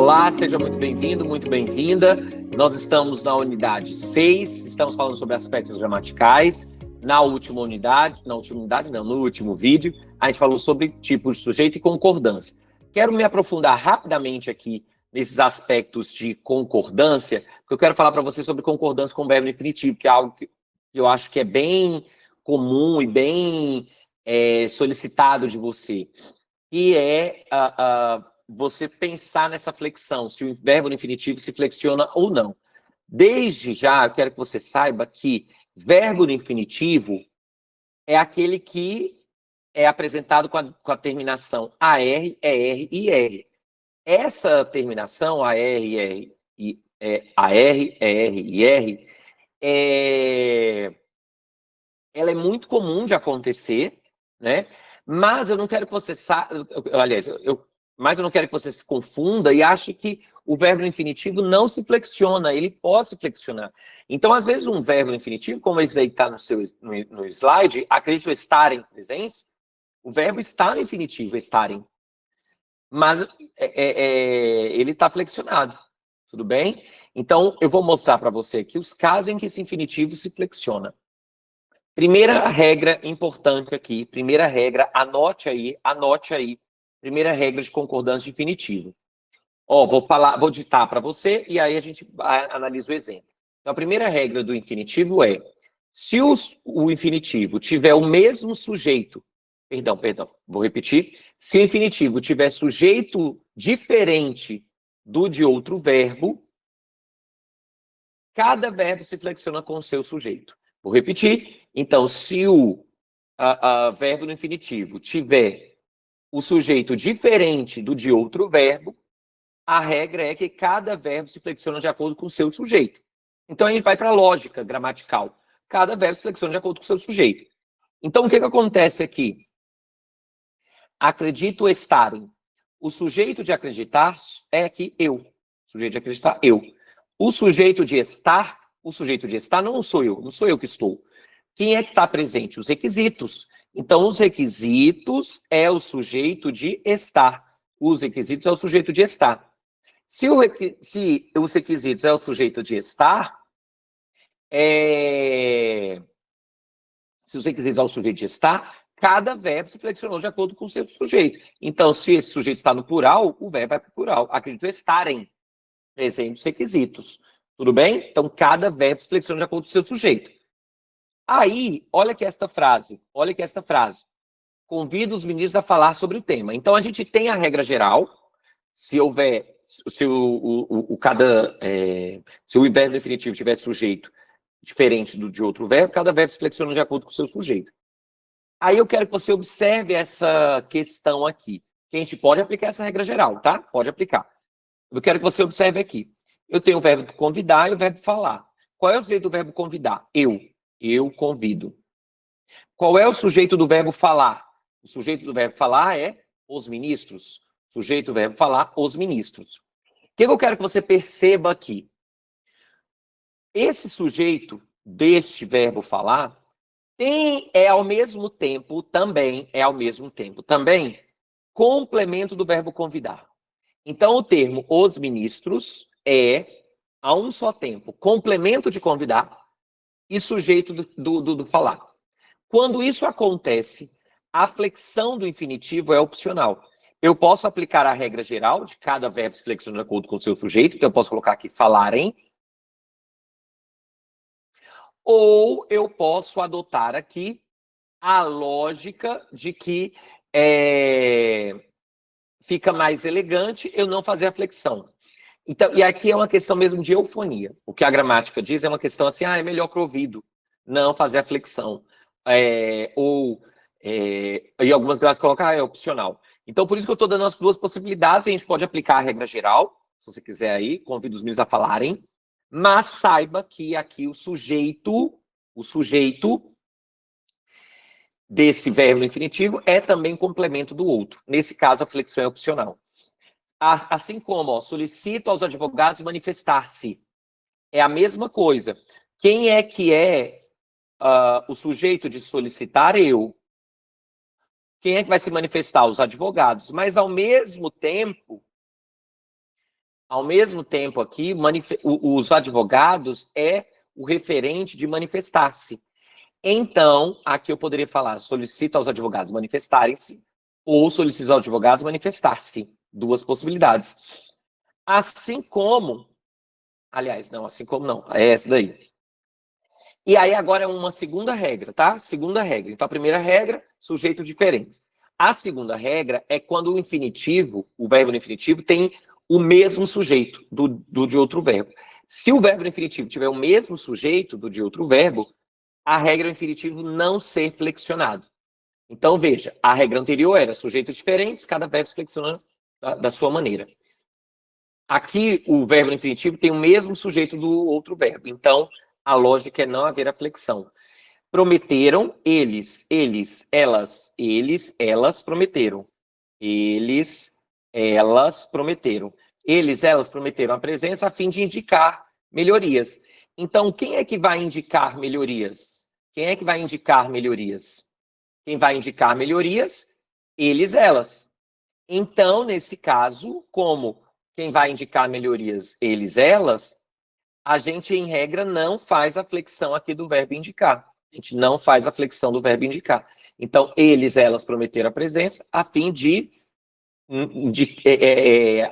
Olá, seja muito bem-vindo, muito bem-vinda. Nós estamos na unidade 6, estamos falando sobre aspectos gramaticais. No último vídeo, a gente falou sobre tipo de sujeito e concordância. Quero me aprofundar rapidamente aqui nesses aspectos de concordância, porque eu quero falar para você sobre concordância com verbo infinitivo, que é algo que eu acho que é bem comum e bem solicitado de você, que é você pensar nessa flexão, se o verbo no infinitivo se flexiona ou não. Desde já, eu quero que você saiba que verbo no infinitivo é aquele que é apresentado com a terminação AR, ER e IR. Essa terminação, AR, ER e IR, ela é muito comum de acontecer, né? Mas eu não quero que você mas eu não quero que você se confunda e ache que o verbo no infinitivo não se flexiona, ele pode se flexionar. Então, às vezes, um verbo no infinitivo, como esse daí está no slide, acredito estarem presentes, o verbo está no infinitivo, estarem. Mas ele está flexionado, tudo bem? Então, eu vou mostrar para você aqui os casos em que esse infinitivo se flexiona. Primeira regra importante aqui, primeira regra, anote aí. Primeira regra de concordância de infinitivo. Vou ditar para você e aí a gente analisa o exemplo. Então, a primeira regra do infinitivo é: se o infinitivo tiver o mesmo sujeito, vou repetir. Se o infinitivo tiver sujeito diferente do de outro verbo, cada verbo se flexiona com o seu sujeito. Vou repetir. Então, se o verbo no infinitivo tiver o sujeito diferente do de outro verbo, a regra é que cada verbo se flexiona de acordo com o seu sujeito. Então, a gente vai para a lógica gramatical. Cada verbo se flexiona de acordo com o seu sujeito. Então, o que acontece aqui? Acredito estarem. O sujeito de acreditar é aqui eu. O sujeito de acreditar, eu. O sujeito de estar não sou eu que estou. Quem é que está presente? Os requisitos. Então, os requisitos é o sujeito de estar. Os requisitos é o sujeito de estar. Se os requisitos é o sujeito de estar, se os requisitos é o sujeito de estar, cada verbo se flexionou de acordo com o seu sujeito. Então, se esse sujeito está no plural, o verbo vai para o plural. Acredito estarem presentes os requisitos. Tudo bem? Então, cada verbo se flexiona de acordo com o seu sujeito. Aí, olha aqui esta frase. Convido os meninos a falar sobre o tema. Então, a gente tem a regra geral. Se o verbo definitivo tiver sujeito diferente de outro verbo, cada verbo se flexiona de acordo com o seu sujeito. Aí eu quero que você observe essa questão aqui. Que a gente pode aplicar essa regra geral, tá? Pode aplicar. Eu quero que você observe aqui. Eu tenho o verbo convidar e o verbo falar. Qual é o sujeito do verbo convidar? Eu convido. Qual é o sujeito do verbo falar? O sujeito do verbo falar é os ministros. O sujeito do verbo falar, os ministros. O que eu quero que você perceba aqui? Esse sujeito deste verbo falar ao mesmo tempo também complemento do verbo convidar. Então, o termo os ministros é, a um só tempo, complemento de convidar e sujeito do falar. Quando isso acontece, a flexão do infinitivo é opcional. Eu posso aplicar a regra geral de cada verbo se flexiona de acordo com o seu sujeito, que eu posso colocar aqui falarem, ou eu posso adotar aqui a lógica de que fica mais elegante eu não fazer a flexão. Então, e aqui é uma questão mesmo de eufonia. O que a gramática diz é uma questão assim, é melhor para o ouvido não fazer a flexão. E algumas graças colocam, é opcional. Então, por isso que eu estou dando as duas possibilidades. A gente pode aplicar a regra geral, se você quiser aí, convido os meninos a falarem, mas saiba que aqui o sujeito desse verbo infinitivo é também complemento do outro. Nesse caso, a flexão é opcional. Assim como, solicito aos advogados manifestar-se. É a mesma coisa. Quem é que é o sujeito de solicitar? Eu. Quem é que vai se manifestar? Os advogados. Mas, ao mesmo tempo, Ao mesmo tempo aqui, os advogados é o referente de manifestar-se. Então, aqui eu poderia falar, solicito aos advogados manifestarem-se ou solicito aos advogados manifestar-se. Duas possibilidades. Assim como, aliás, não, assim como não, é essa daí. E aí agora é uma segunda regra, tá? Segunda regra. Então, a primeira regra, sujeitos diferentes. A segunda regra é quando o infinitivo, o verbo no infinitivo, tem o mesmo sujeito do de outro verbo. Se o verbo no infinitivo tiver o mesmo sujeito do de outro verbo, a regra do infinitivo não ser flexionado. Então, veja, a regra anterior era sujeitos diferentes, cada verbo se flexiona da sua maneira. Aqui, o verbo no infinitivo tem o mesmo sujeito do outro verbo. Então, a lógica é não haver a flexão. Prometeram, eles, elas prometeram. Eles, elas prometeram. Eles, elas prometeram a presença a fim de indicar melhorias. Então, quem é que vai indicar melhorias? Quem é que vai indicar melhorias? Quem vai indicar melhorias? Eles, elas. Então, nesse caso, como quem vai indicar melhorias, eles, elas, a gente, em regra, não faz a flexão aqui do verbo indicar. A gente não faz a flexão do verbo indicar. Então, eles, elas prometeram a presença a fim de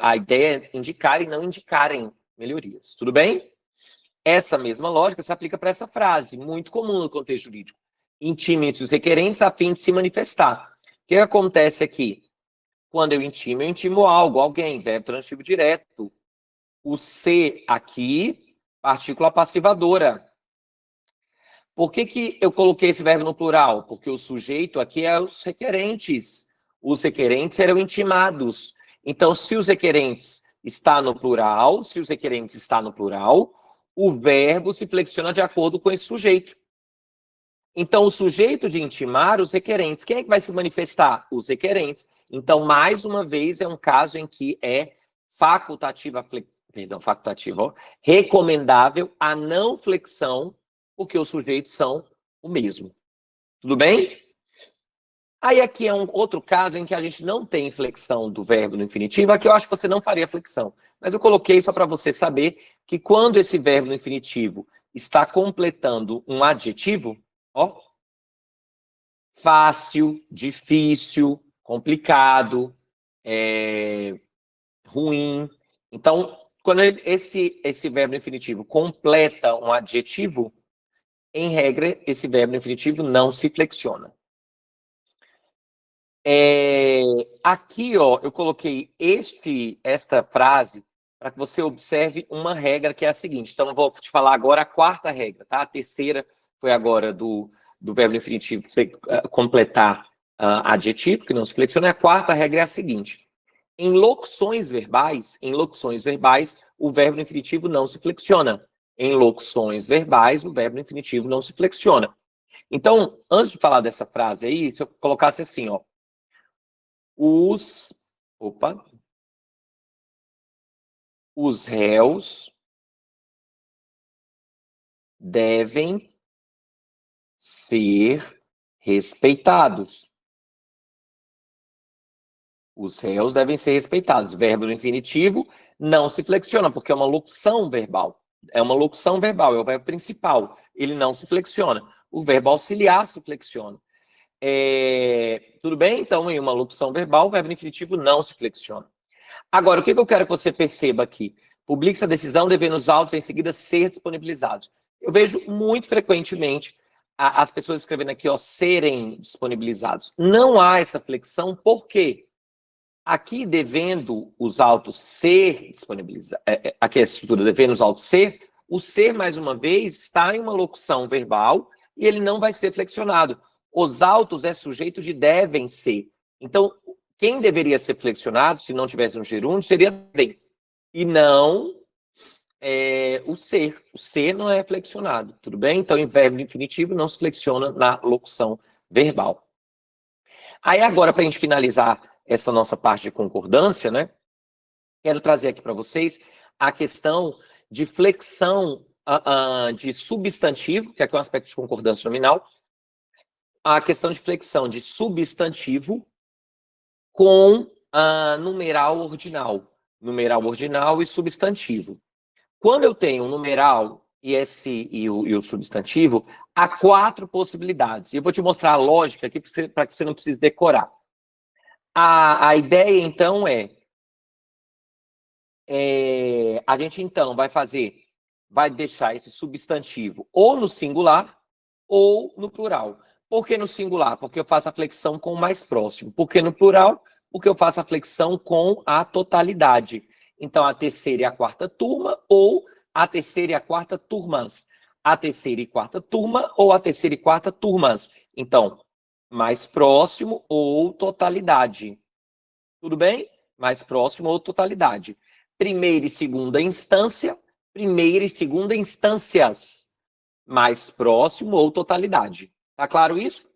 a ideia é indicar e não indicarem melhorias. Tudo bem? Essa mesma lógica se aplica para essa frase, muito comum no contexto jurídico. Intimem-se os requerentes a fim de se manifestar. O que acontece aqui? Quando eu intimo algo, alguém, verbo transitivo direto. O se aqui, partícula passivadora. Por que eu coloquei esse verbo no plural? Porque o sujeito aqui é os requerentes. Os requerentes serão intimados. Então, se os requerentes está no plural, o verbo se flexiona de acordo com esse sujeito. Então, o sujeito de intimar, os requerentes. Quem é que vai se manifestar? Os requerentes. Então, mais uma vez, é um caso em que é recomendável a não flexão, porque os sujeitos são o mesmo. Tudo bem? Aí aqui é um outro caso em que a gente não tem flexão do verbo no infinitivo. Aqui eu acho que você não faria flexão. Mas eu coloquei só para você saber que quando esse verbo no infinitivo está completando um adjetivo, ó, fácil, difícil, complicado, ruim. Então, quando esse verbo no infinitivo completa um adjetivo, em regra, esse verbo no infinitivo não se flexiona. Aqui, ó, eu coloquei esta frase para que você observe uma regra que é a seguinte. Então, eu vou te falar agora a quarta regra, tá? A terceira foi agora do verbo infinitivo completar adjetivo, que não se flexiona. A quarta regra é a seguinte. Em locuções verbais, o verbo infinitivo não se flexiona. Em locuções verbais, o verbo infinitivo não se flexiona. Então, antes de falar dessa frase aí, se eu colocasse assim, ó, os réus devem ser respeitados. Os réus devem ser respeitados. Verbo no infinitivo não se flexiona, porque é uma locução verbal. É uma locução verbal, é o verbo principal. Ele não se flexiona. O verbo auxiliar se flexiona. Tudo bem? Então, em uma locução verbal, o verbo infinitivo não se flexiona. Agora, o que eu quero que você perceba aqui? Publique-se a decisão, devendo os autos em seguida ser disponibilizados. Eu vejo muito frequentemente as pessoas escrevendo aqui, ó, serem disponibilizados. Não há essa flexão, por quê? Aqui, devendo os autos ser disponibilizados, aqui a estrutura devendo os autos ser, o ser, mais uma vez, está em uma locução verbal e ele não vai ser flexionado. Os autos é sujeito de devem ser. Então, quem deveria ser flexionado, se não tivesse um gerúndio, seria devem. E não o ser. O ser não é flexionado, tudo bem? Então, em verbo infinitivo, não se flexiona na locução verbal. Aí, agora, para a gente finalizar essa nossa parte de concordância, né? Quero trazer aqui para vocês a questão de flexão de substantivo, que aqui é um aspecto de concordância nominal, a questão de flexão de substantivo com numeral ordinal. numeral ordinal e substantivo. Quando eu tenho um numeral e o substantivo, há 4 possibilidades. E eu vou te mostrar a lógica aqui para que você não precise decorar. A ideia, então, a gente, então, vai deixar esse substantivo ou no singular ou no plural. Por que no singular? Porque eu faço a flexão com o mais próximo. Por que no plural? Porque eu faço a flexão com a totalidade. Então, a terceira e a quarta turma, ou a terceira e a quarta turmas. A terceira e quarta turma, ou a terceira e quarta turmas. Então, mais próximo ou totalidade. Tudo bem? Mais próximo ou totalidade. Primeira e segunda instância, primeira e segunda instâncias. Mais próximo ou totalidade. Tá claro isso?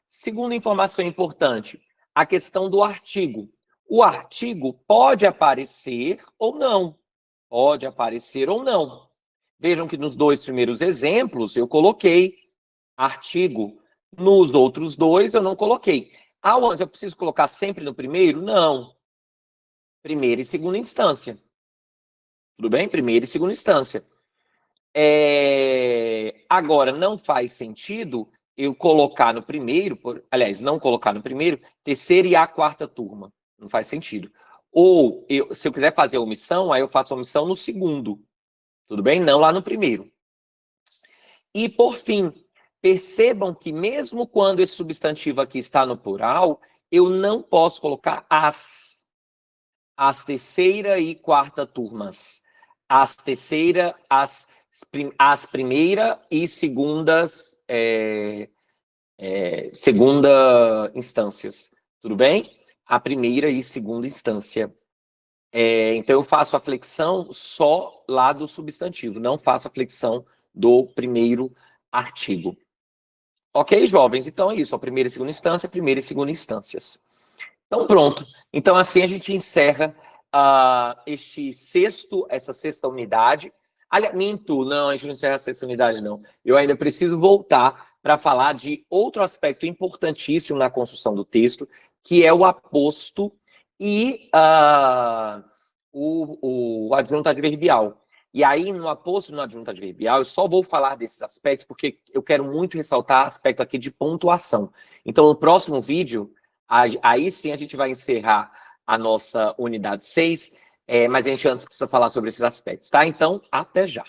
Segunda informação importante, a questão do artigo. O artigo pode aparecer ou não. Pode aparecer ou não. Vejam que nos 2 primeiros exemplos eu coloquei artigo. Nos outros 2 eu não coloquei. Eu preciso colocar sempre no primeiro? Não. Primeira e segunda instância. Tudo bem? Primeira e segunda instância. Agora, não faz sentido eu colocar no primeiro, não colocar no primeiro, terceira e a quarta turma. Não faz sentido. Ou, se eu quiser fazer omissão, aí eu faço omissão no segundo. Tudo bem? Não lá no primeiro. E, por fim, percebam que mesmo quando esse substantivo aqui está no plural, eu não posso colocar as terceira e quarta turmas. As primeira e segundas segunda instâncias. Tudo bem? A primeira e segunda instância. Então, eu faço a flexão só lá do substantivo, não faço a flexão do primeiro artigo. Ok, jovens? Então é isso, a primeira e segunda instância, primeira e segunda instâncias. Então, pronto. Então, assim a gente encerra essa sexta unidade. Aliás, minto, não, a gente não encerra a sexta unidade, não. Eu ainda preciso voltar para falar de outro aspecto importantíssimo na construção do texto, que é o aposto e o adjunto adverbial. E aí, no aposto e no adjunto adverbial, eu só vou falar desses aspectos porque eu quero muito ressaltar aspecto aqui de pontuação. Então, no próximo vídeo, aí sim a gente vai encerrar a nossa unidade 6, mas a gente antes precisa falar sobre esses aspectos, tá? Então, até já.